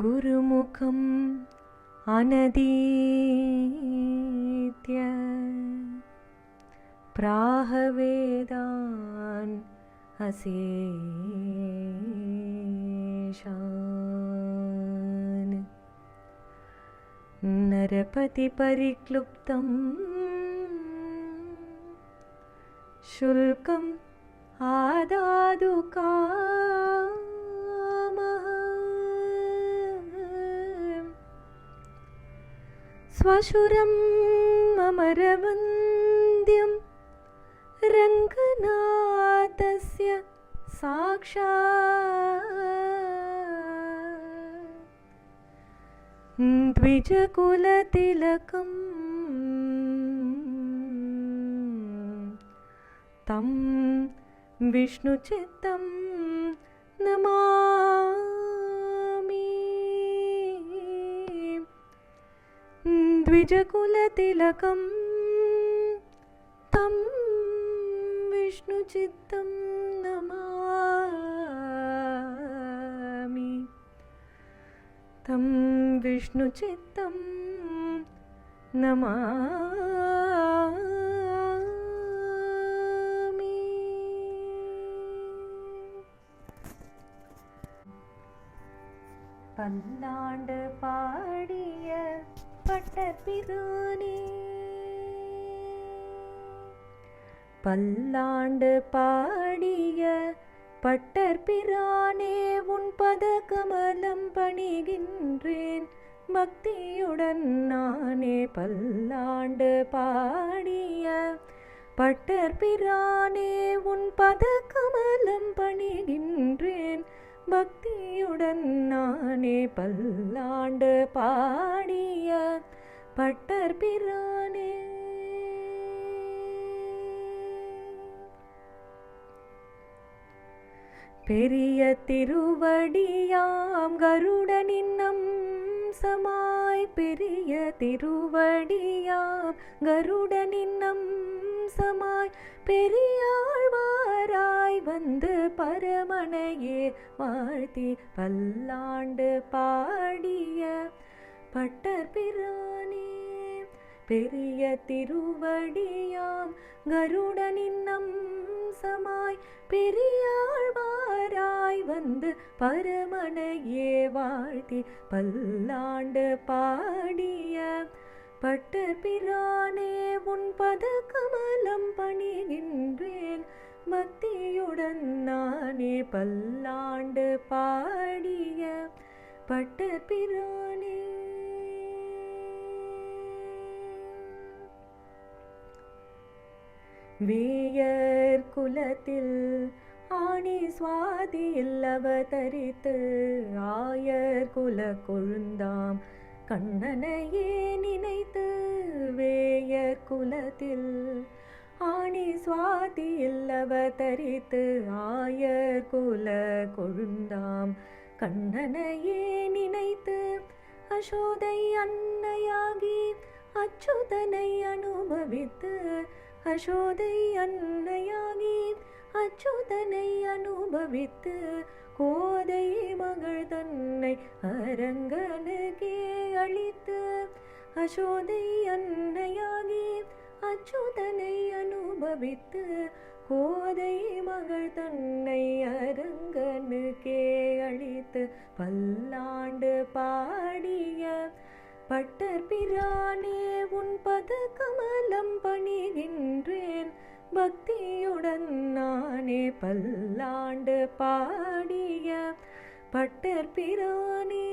गुरुमुखम् अनदीत्य प्राह वेदान् अशेषान् नरपतिपरिक्लुप्तं शुल्कम् आदातु कामः स्वशुरम् अमरवन्द्यं रङ्गनाथस्य साक्षात् द्विजकुलतिलकम् तं विष्णुचित्तं नमामि। द्विजकुलतिलकं तं विष्णुचित्तं नमामि। तं विष्णुचित्तं नमामि। பல்லாண்டு பாடிய பட்டபிரானே, பல்லாண்டு பாடிய பட்டர்பிரானே, உன் பத கமலம் பணிகின்றேன் பக்தியுடன் நானே. பல்லாண்டு பாடிய பட்டர்பிரானே, உன் பத கமலம் பணிகின்றேன் பக்தியுடன் நானே. பல்லாண்டு பாடிய பட்டர்பிரானே, பெரிய திருவடியாம் கருடனின் அம்சமாய், பெரிய திருவடியாம் கருடனின் அம்சமாய், பெரியாழ்வாராய் வந்து பரமனையே வாழ்த்தி பல்லாண்டு பாடிய பட்டர்பிரானே. பெரிய திருவடியாம் கருடனின் அம்சமாய், பெரியாழ்வாராய் வந்து பரமனையே வாழ்த்தி பல்லாண்டு பாடிய பட்டர்பிரானே, உன் பத கமலம் பணிகின்றேன் பக்தியுடன் நானே. பல்லாண்டு பாடிய பட்டர்பிரானே, வேயர் குலத்தில் ஆணி சுவாதியில் அவதரித்து ஆயர் குல கொழுந்தாம் கண்ணனையே நினைத்து, வேயர் குலத்தில் ஆணி சுவாதியில் அவதரித்து ஆயர் குல கொழுந்தாம் கண்ணனையே நினைத்து, அசோதை அன்னையாகி அச்சுதனை அனுபவித்து, அசோதை அன்னையாகி அச்சுதனை அனுபவித்து, கோதை மகள் தன்னை அரங்கனுக்கே அளித்து, அசோதை அன்னையாகி அச்சுதனை அனுபவித்து, கோதை மகள் தன்னை அரங்கனுக்கே அளித்து பல்லாண்டு பாடிய பட்டர்பிரானே, உன் பத கமலம் பணிகின்றேன் பக்தியுடன் நானே. பல்லாண்டு பாடிய பட்டர்பிரானே,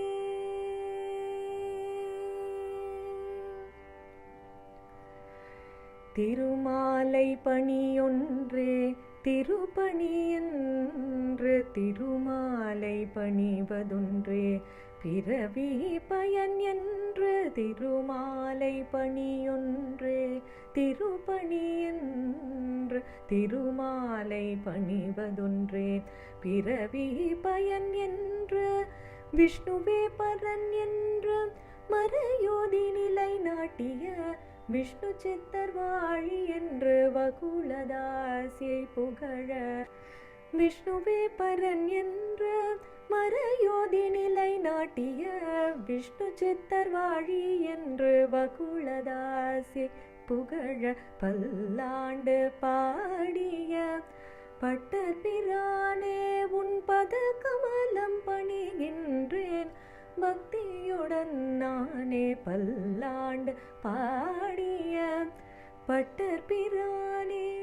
திருமாலை பணியொன்றே திருப்பணி என்று, திருமாலை பணிவதொன்றே பிறவி பயன் என்று, திருமாலை பணியொன்றே திருப்பணி என்று, திருமாலை பணிவதொன்றே பிறவி பயன் என்று, விஷ்ணுவே பரன் என்று மறையோதி நிலை நாட்டிய விஷ்ணு சித்தர் வாழி என்று வகுலதாசியை புகழ, விஷ்ணுவே பரன் என்ற மறையோதி நிலை நாட்டிய விஷ்ணு சித்தர் வாழி என்று வகுளதாசி புகழ பல்லாண்டு பாடிய பட்டர் பிரானே உன் பத கமலம் பணிகின்றேன் பக்தியுடன் நானே பல்லாண்டு பாடிய பட்டர் பிரானே.